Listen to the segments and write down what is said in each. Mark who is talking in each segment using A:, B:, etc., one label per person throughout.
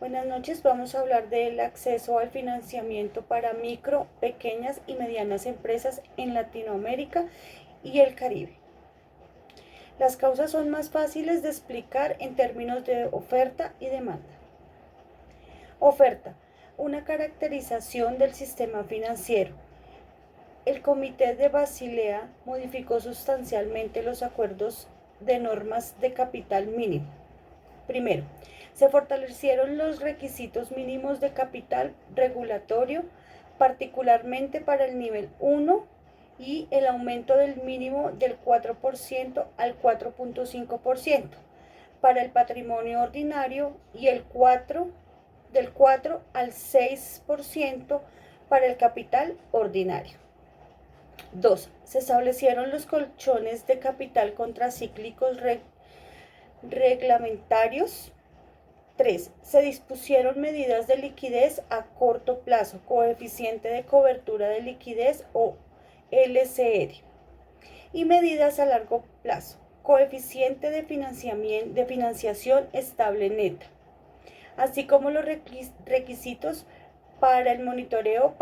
A: Buenas noches, vamos a hablar del acceso al financiamiento para micro, pequeñas y medianas empresas en Latinoamérica y el Caribe. Las causas son más fáciles de explicar en términos de oferta y demanda. Oferta, una caracterización del sistema financiero. El Comité de Basilea modificó sustancialmente los acuerdos de normas de capital mínimo. Primero, se fortalecieron los requisitos mínimos de capital regulatorio, particularmente para el nivel 1 y el aumento del mínimo del 4% al 4.5% para el patrimonio ordinario y del 4 al 6% para el capital ordinario. 2. Se establecieron los colchones de capital contracíclicos reglamentarios. 3. Se dispusieron medidas de liquidez a corto plazo, coeficiente de cobertura de liquidez o LCR, y medidas a largo plazo, coeficiente de financiación estable neta, así como los requisitos para el monitoreo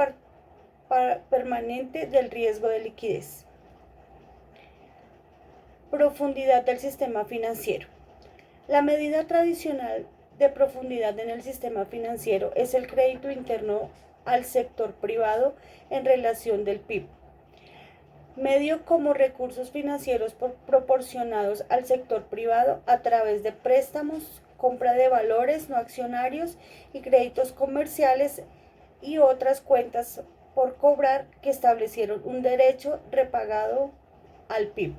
A: permanente del riesgo de liquidez. Profundidad del sistema financiero. La medida tradicional de profundidad en el sistema financiero es el crédito interno al sector privado en relación del PIB, medio como recursos financieros proporcionados al sector privado a través de préstamos, compra de valores no accionarios y créditos comerciales y otras cuentas por cobrar que establecieron un derecho repagado al PIB.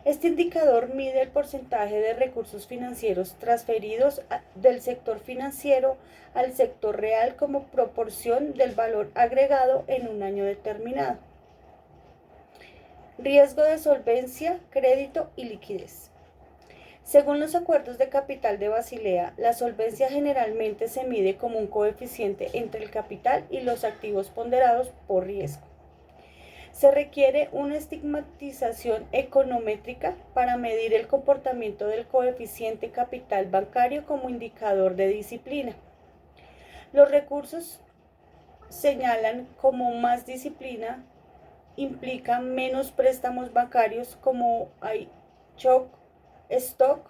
A: Este indicador mide el porcentaje de recursos financieros transferidos del sector financiero al sector real como proporción del valor agregado en un año determinado. Riesgo de solvencia, crédito y liquidez. Según los acuerdos de capital de Basilea, la solvencia generalmente se mide como un coeficiente entre el capital y los activos ponderados por riesgo. Se requiere una estigmatización econométrica para medir el comportamiento del coeficiente capital bancario como indicador de disciplina. Los recursos señalan como más disciplina implica menos préstamos bancarios como hay stock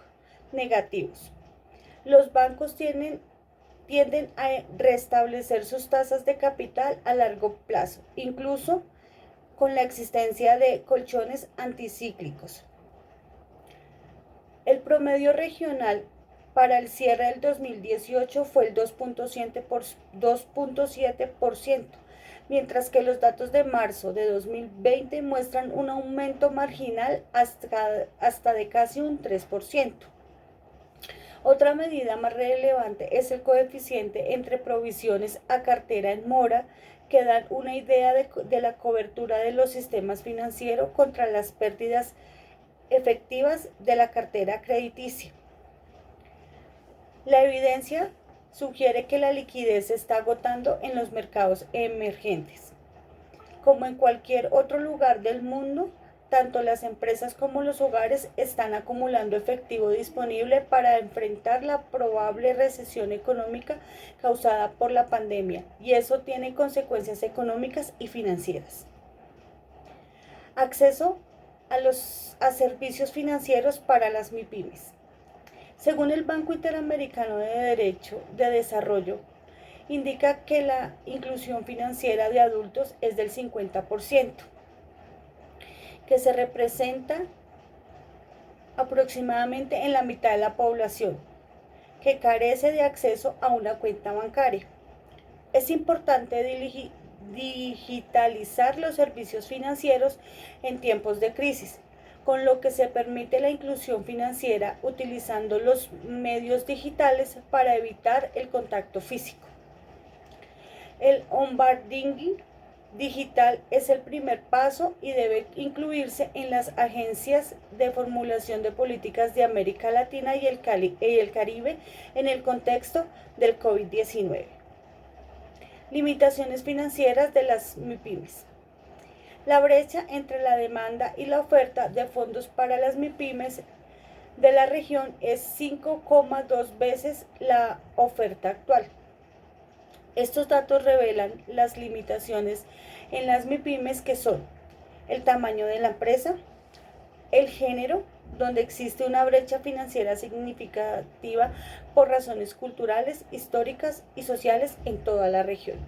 A: negativos. Los bancos tienden a restablecer sus tasas de capital a largo plazo, incluso con la existencia de colchones anticíclicos. El promedio regional para el cierre del 2018 fue el 2.7%, mientras que los datos de marzo de 2020 muestran un aumento marginal hasta de casi un 3%. Otra medida más relevante es el coeficiente entre provisiones a cartera en mora, que dan una idea de la cobertura de los sistemas financieros contra las pérdidas efectivas de la cartera crediticia. La evidencia sugiere que la liquidez se está agotando en los mercados emergentes. Como en cualquier otro lugar del mundo, tanto las empresas como los hogares están acumulando efectivo disponible para enfrentar la probable recesión económica causada por la pandemia, y eso tiene consecuencias económicas y financieras. Acceso a servicios financieros para las MIPYMES. Según el Banco Interamericano de Desarrollo, indica que la inclusión financiera de adultos es del 50%. Que se representa aproximadamente en la mitad de la población, que carece de acceso a una cuenta bancaria. Es importante digitalizar los servicios financieros en tiempos de crisis, con lo que se permite la inclusión financiera utilizando los medios digitales para evitar el contacto físico. El onboarding digital es el primer paso y debe incluirse en las agencias de formulación de políticas de América Latina y el Caribe en el contexto del COVID-19. Limitaciones financieras de las MIPYMES. La brecha entre la demanda y la oferta de fondos para las MIPYMES de la región es 5,2 veces la oferta actual. Estos datos revelan las limitaciones en las MIPYMES, que son el tamaño de la empresa, el género, donde existe una brecha financiera significativa por razones culturales, históricas y sociales en toda la región.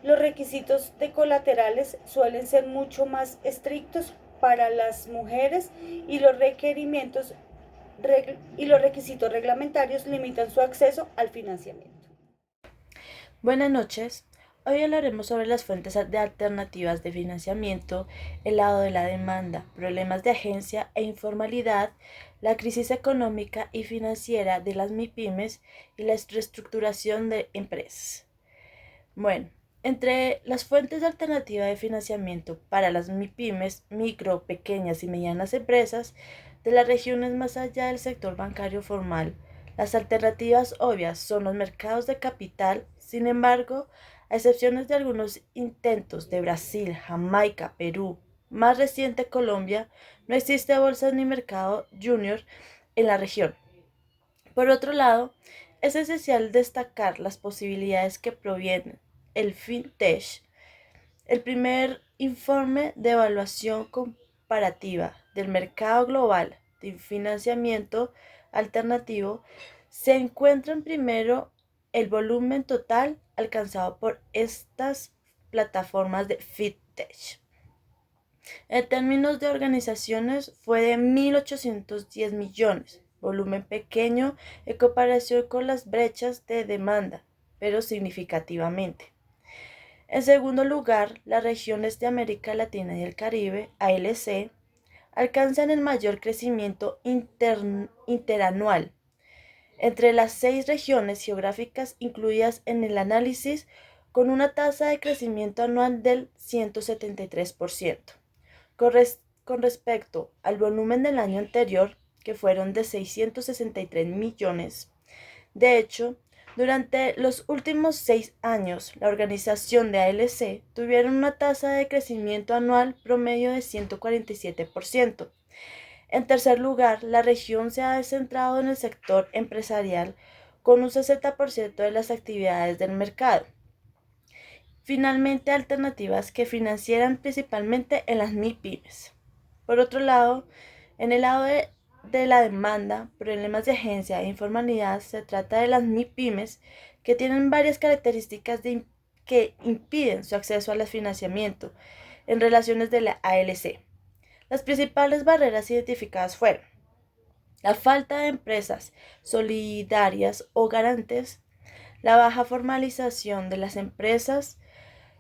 A: Los requisitos de colaterales suelen ser mucho más estrictos para las mujeres y los requisitos reglamentarios limitan su acceso al financiamiento.
B: Buenas noches. Hoy hablaremos sobre las fuentes de alternativas de financiamiento, el lado de la demanda, problemas de agencia e informalidad, la crisis económica y financiera de las MIPYMES y la reestructuración de empresas. Bueno, entre las fuentes de alternativa de financiamiento para las MIPYMES, micro, pequeñas y medianas empresas de las regiones más allá del sector bancario formal, las alternativas obvias son los mercados de capital. Sin embargo, a excepciones de algunos intentos de Brasil, Jamaica, Perú, más reciente Colombia, no existe bolsa ni mercado junior en la región. Por otro lado, es esencial destacar las posibilidades que provienen el FinTech. El primer informe de evaluación comparativa del mercado global de financiamiento alternativo se encuentra en primero el volumen total alcanzado por estas plataformas de FinTech. En términos de organizaciones fue de 1.810 millones, volumen pequeño en comparación con las brechas de demanda, pero significativamente. En segundo lugar, las regiones de América Latina y el Caribe, ALC, alcanzan el mayor crecimiento interanual entre las 6 regiones geográficas incluidas en el análisis, con una tasa de crecimiento anual del 173%. Con respecto al volumen del año anterior, que fueron de 663 millones. De hecho, durante los últimos 6 años, la organización de ALC tuvieron una tasa de crecimiento anual promedio de 147%. En tercer lugar, la región se ha centrado en el sector empresarial con un 60% de las actividades del mercado. Finalmente, alternativas que financiaran principalmente en las MIPYMES. Por otro lado, en el lado de la demanda, problemas de agencia e informalidad, se trata de las MIPYMES que tienen varias características que impiden su acceso al financiamiento en relaciones de la ALC. Las principales barreras identificadas fueron la falta de empresas solidarias o garantes, la baja formalización de las empresas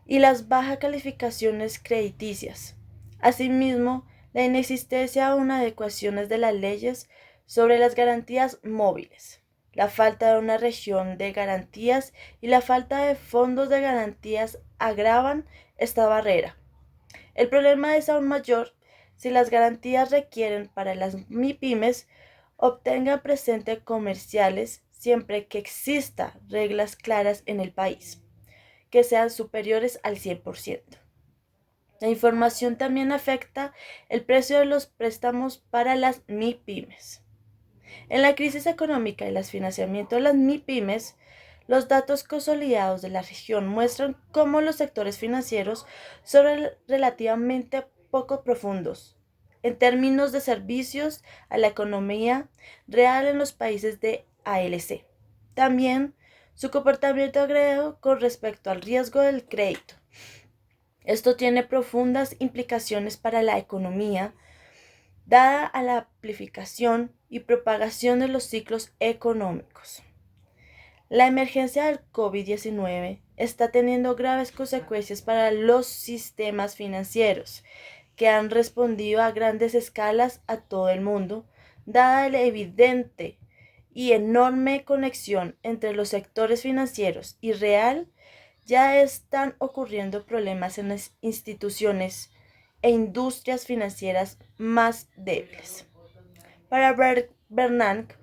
B: y las bajas calificaciones crediticias. Asimismo, la inexistencia o inadecuaciones de las leyes sobre las garantías móviles, la falta de una región de garantías y la falta de fondos de garantías agravan esta barrera. El problema es aún mayor si las garantías requieren para las MIPYMES obtengan presente comerciales siempre que exista reglas claras en el país, que sean superiores al 100%. La información también afecta el precio de los préstamos para las MIPYMES. En la crisis económica y los financiamientos de las MIPYMES, los datos consolidados de la región muestran cómo los sectores financieros son relativamente poco profundos en términos de servicios a la economía real en los países de ALC. También su comportamiento agregado con respecto al riesgo del crédito. Esto tiene profundas implicaciones para la economía, dada a la amplificación y propagación de los ciclos económicos. La emergencia del COVID-19 está teniendo graves consecuencias para los sistemas financieros, que han respondido a grandes escalas a todo el mundo, dada la evidente y enorme conexión entre los sectores financieros y real. Ya están ocurriendo problemas en las instituciones e industrias financieras más débiles. Para Bernanke,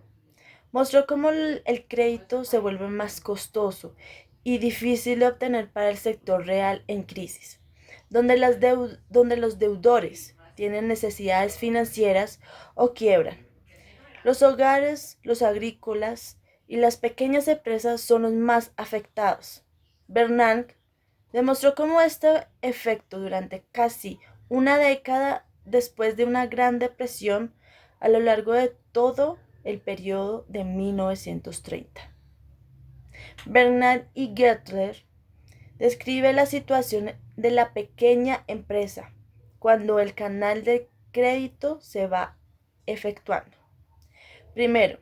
B: mostró cómo el crédito se vuelve más costoso y difícil de obtener para el sector real en crisis, donde los deudores tienen necesidades financieras o quiebran. Los hogares, los agrícolas y las pequeñas empresas son los más afectados. Bernanke demostró cómo este efecto durante casi una década después de una gran depresión a lo largo de todo el periodo de 1930. Bernard y Gettler describe la situación de la pequeña empresa cuando el canal de crédito se va efectuando. Primero,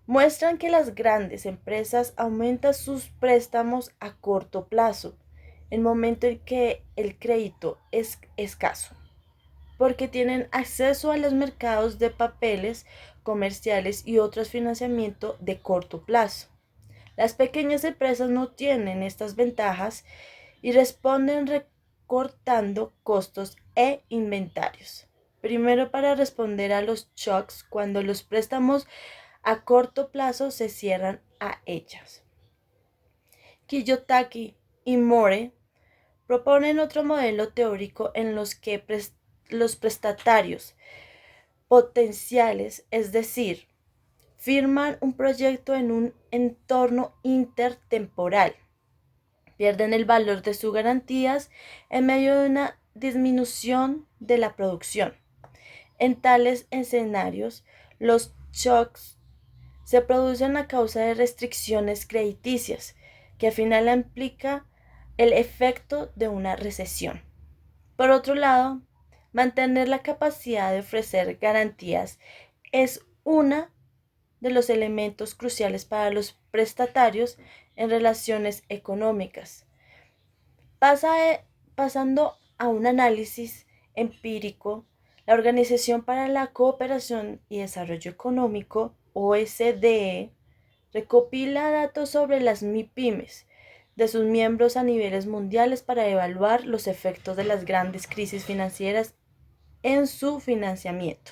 B: muestran que las grandes empresas aumentan sus préstamos a corto plazo, en el momento en que el crédito es escaso, porque tienen acceso a los mercados de papeles comerciales y otros financiamientos de corto plazo. Las pequeñas empresas no tienen estas ventajas y responden recortando costos e inventarios. Primero, para responder a los shocks cuando los préstamos a corto plazo se cierran a ellas. Kiyotaki y More proponen otro modelo teórico en los que los prestatarios potenciales, es decir, firman un proyecto en un entorno intertemporal, pierden el valor de sus garantías en medio de una disminución de la producción. En tales escenarios, los shocks se producen a causa de restricciones crediticias, que al final implica el efecto de una recesión. Por otro lado, mantener la capacidad de ofrecer garantías es uno de los elementos cruciales para los prestatarios en relaciones económicas. Pasando a un análisis empírico, la Organización para la Cooperación y Desarrollo Económico, OSDE, recopila datos sobre las MIPYMES de sus miembros a niveles mundiales para evaluar los efectos de las grandes crisis financieras en su financiamiento.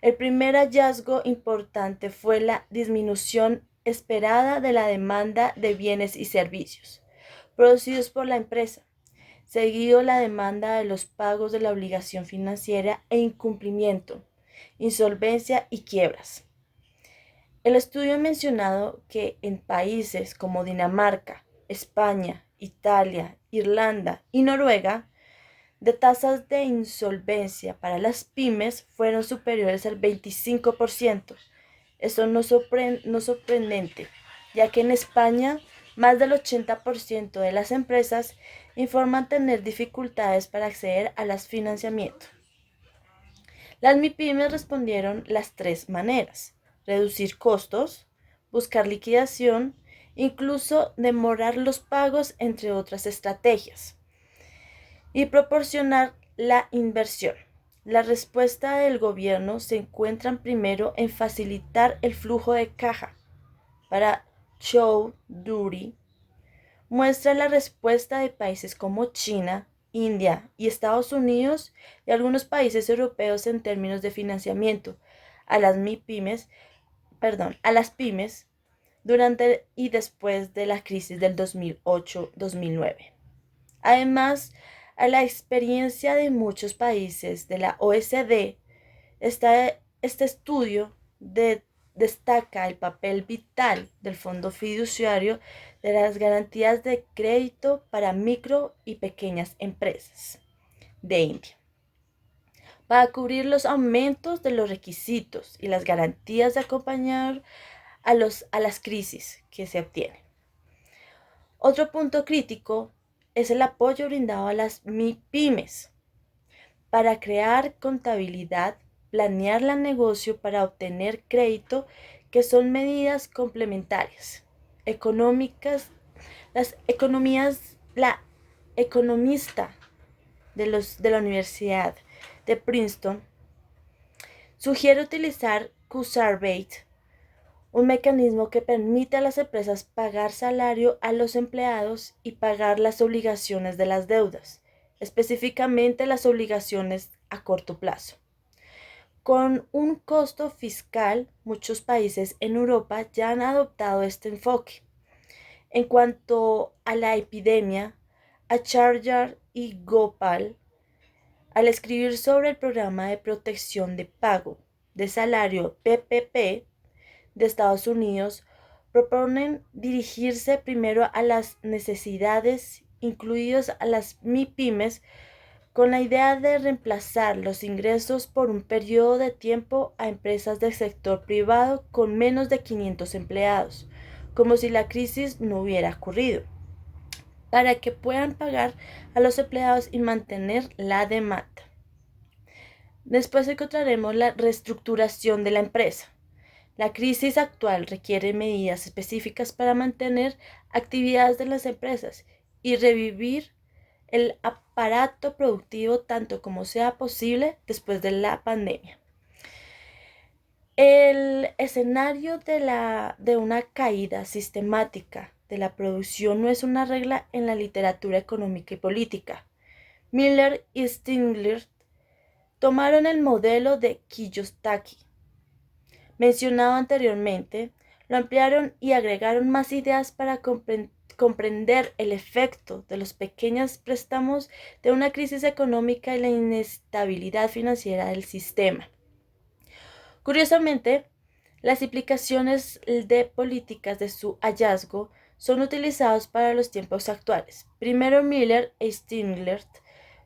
B: El primer hallazgo importante fue la disminución esperada de la demanda de bienes y servicios producidos por la empresa, seguido la demanda de los pagos de la obligación financiera e incumplimiento, insolvencia y quiebras. El estudio ha mencionado que en países como Dinamarca, España, Italia, Irlanda y Noruega, de tasas de insolvencia para las pymes fueron superiores al 25%. Eso no es sorprendente, ya que en España más del 80% de las empresas informan tener dificultades para acceder a los financiamientos. Las MIPYMES respondieron las tres maneras: reducir costos, buscar liquidación, incluso demorar los pagos, entre otras estrategias, y proporcionar la inversión. La respuesta del gobierno se encuentra primero en facilitar el flujo de caja. Para Chowdhury, muestra la respuesta de países como China, India y Estados Unidos y algunos países europeos en términos de financiamiento a las pymes durante y después de la crisis del 2008-2009. Además, a la experiencia de muchos países de la OSD, este estudio destaca el papel vital del Fondo Fiduciario de las garantías de crédito para micro y pequeñas empresas de India, para cubrir los aumentos de los requisitos y las garantías de acompañar a las crisis que se obtienen. Otro punto crítico es el apoyo brindado a las MIPYMES para crear contabilidad, planear el negocio para obtener crédito, que son medidas complementarias. La economista de la Universidad de Princeton sugiere utilizar Q-Survey, un mecanismo que permite a las empresas pagar salario a los empleados y pagar las obligaciones de las deudas, específicamente las obligaciones a corto plazo. Con un costo fiscal, muchos países en Europa ya han adoptado este enfoque. En cuanto a la epidemia, Acharya y Gopal Al escribir sobre el programa de protección de pago de salario PPP de Estados Unidos, proponen dirigirse primero a las necesidades, incluidas a las MIPYMES, con la idea de reemplazar los ingresos por un periodo de tiempo a empresas del sector privado con menos de 500 empleados, como si la crisis no hubiera ocurrido, para que puedan pagar a los empleados y mantener la demanda. Después encontraremos la reestructuración de la empresa. La crisis actual requiere medidas específicas para mantener actividades de las empresas y revivir el aparato productivo tanto como sea posible después de la pandemia. El escenario de una caída sistemática de la producción no es una regla en la literatura económica y política. Miller y Stigler tomaron el modelo de Kiyosaki, mencionado anteriormente, lo ampliaron y agregaron más ideas para comprender el efecto de los pequeños préstamos de una crisis económica y la inestabilidad financiera del sistema. Curiosamente, las implicaciones de políticas de su hallazgo son utilizados para los tiempos actuales. Primero, Miller e Stigler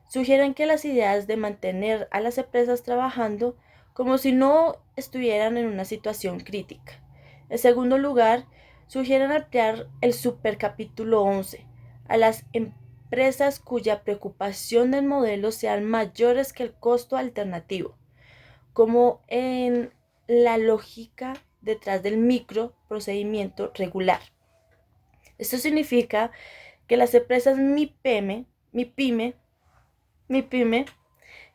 B: sugieren que las ideas de mantener a las empresas trabajando como si no estuvieran en una situación crítica. En segundo lugar, sugieren ampliar el supercapítulo 11 a las empresas cuya preocupación del modelo sean mayores que el costo alternativo, como en la lógica detrás del microprocedimiento regular. Esto significa que las empresas MIPYME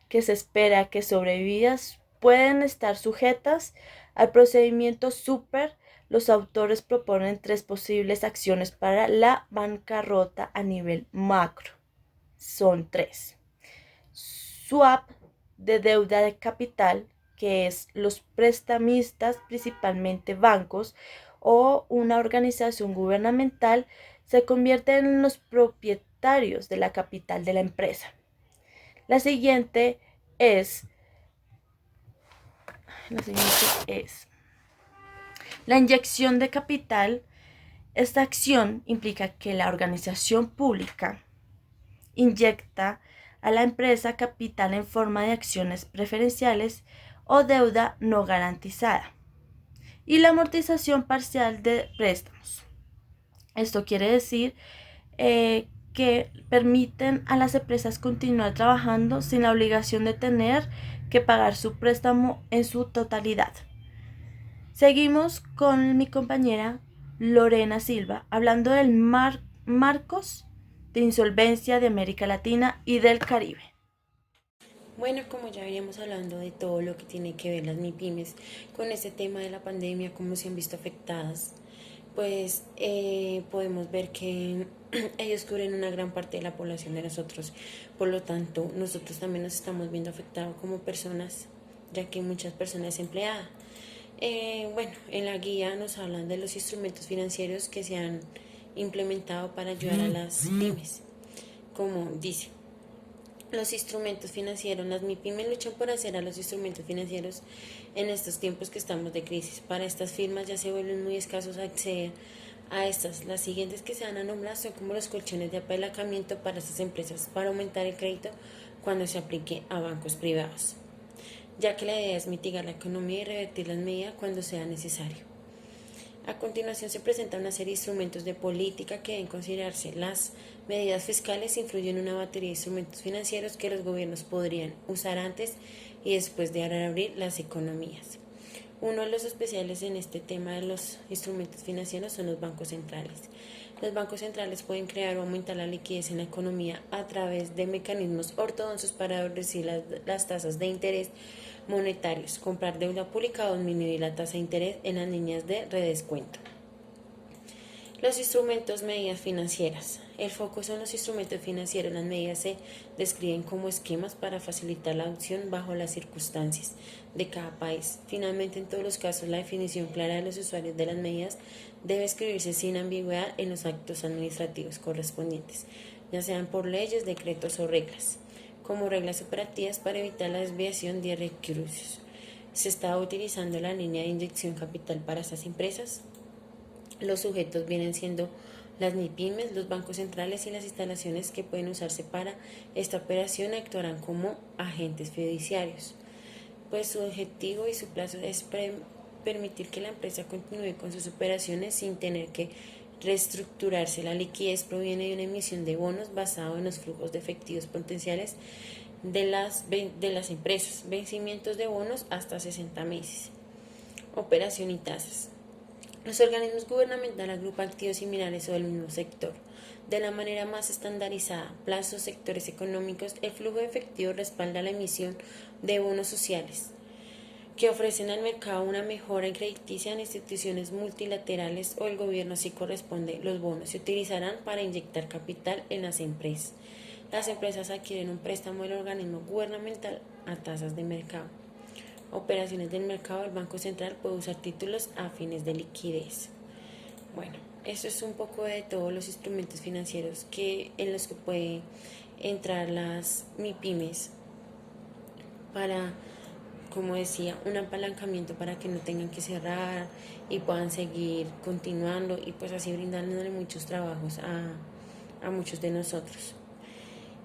B: que se espera que sobrevividas pueden estar sujetas al procedimiento super. Los autores proponen 3 posibles acciones para la bancarrota a nivel macro. Son 3. Swap de deuda de capital, que es los prestamistas, principalmente bancos o una organización gubernamental, se convierten en los propietarios de la capital de la empresa. La siguiente es la inyección de capital. Esta acción implica que la organización pública inyecta a la empresa capital en forma de acciones preferenciales o deuda no garantizada. Y la amortización parcial de préstamos. Esto quiere decir que permiten a las empresas continuar trabajando sin la obligación de tener que pagar su préstamo en su totalidad. Seguimos con mi compañera Lorena Silva hablando del marcos de insolvencia de América Latina y del Caribe.
C: Bueno, como ya veníamos hablando de todo lo que tiene que ver las MIPYMES con este tema de la pandemia, cómo se han visto afectadas, pues podemos ver que ellos cubren una gran parte de la población de nosotros. Por lo tanto, nosotros también nos estamos viendo afectados como personas, ya que muchas personas empleadas. Bueno, en la guía nos hablan de los instrumentos financieros que se han implementado para ayudar a las pymes. Como dice, los instrumentos financieros, las MIPYMES luchan por hacer a los instrumentos financieros en estos tiempos que estamos de crisis. Para estas firmas ya se vuelven muy escasos acceder a estas. Las siguientes que se van a nombrar son como los colchones de apalancamiento para estas empresas para aumentar el crédito cuando se aplique a bancos privados, ya que la idea es mitigar la economía y revertir las medidas cuando sea necesario. A continuación se presenta una serie de instrumentos de política que deben considerarse. Las medidas fiscales influyen en una batería de instrumentos financieros que los gobiernos podrían usar antes y después de abrir las economías. Uno de los especiales en este tema de los instrumentos financieros son los bancos centrales. Los bancos centrales pueden crear o aumentar la liquidez en la economía a través de mecanismos ortodoxos para reducir las tasas de interés monetarios, comprar deuda pública o disminuir la tasa de interés en las líneas de redescuento. Los instrumentos, medidas financieras. El foco son los instrumentos financieros. Las medidas se describen como esquemas para facilitar la adopción bajo las circunstancias de cada país. Finalmente, en todos los casos, la definición clara de los usuarios de las medidas debe escribirse sin ambigüedad en los actos administrativos correspondientes, ya sean por leyes, decretos o reglas. como reglas operativas para evitar la desviación de recursos. Se está utilizando la línea de inyección capital para estas empresas. Los sujetos vienen siendo las MIPYMES, los bancos centrales y las instalaciones que pueden usarse para esta operación actuarán como agentes fiduciarios. Pues su objetivo y su plazo es permitir que la empresa continúe con sus operaciones sin tener que reestructurarse. La liquidez proviene de una emisión de bonos basado en los flujos de efectivos potenciales de las empresas, vencimientos de bonos hasta 60 meses. Operación y tasas. Los organismos gubernamentales agrupan activos similares o del mismo sector de la manera más estandarizada, plazos, sectores económicos. El flujo de efectivo respalda la emisión de bonos sociales que ofrecen al mercado una mejora crediticia en instituciones multilaterales o el gobierno, si corresponde. Los bonos se utilizarán para inyectar capital en las empresas. Las empresas adquieren un préstamo del organismo gubernamental a tasas de mercado. Operaciones del mercado. El Banco Central puede usar títulos a fines de liquidez. Bueno, esto es un poco de todos los instrumentos financieros en los que puede entrar las MIPYMES para, como decía, un apalancamiento para que no tengan que cerrar y puedan seguir continuando y pues así brindándole muchos trabajos a muchos de nosotros.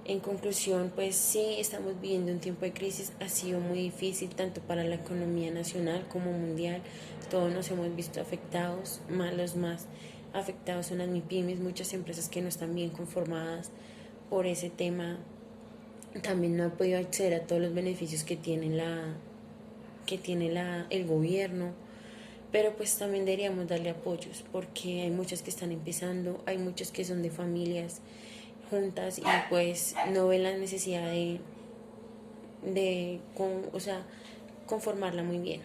C: En conclusión, pues sí, estamos viviendo un tiempo de crisis, ha sido muy difícil tanto para la economía nacional como mundial, todos nos hemos visto afectados, los más afectados son las MIPYMES, muchas empresas que no están bien conformadas por ese tema, también no han podido acceder a todos los beneficios que tiene el gobierno, pero pues también deberíamos darle apoyos porque hay muchas que están empezando, hay muchas que son de familias juntas y pues no ven la necesidad conformarla muy bien,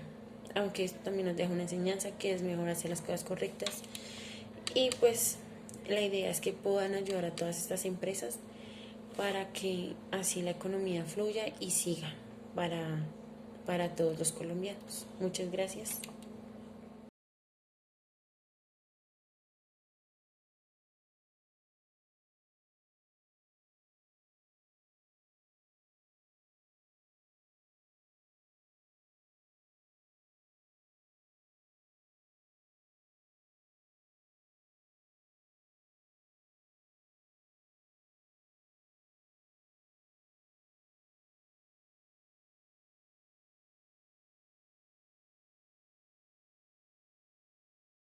C: aunque esto también nos deja una enseñanza que es mejor hacer las cosas correctas y pues la idea es que puedan ayudar a todas estas empresas para que así la economía fluya y siga para todos los colombianos. Muchas gracias.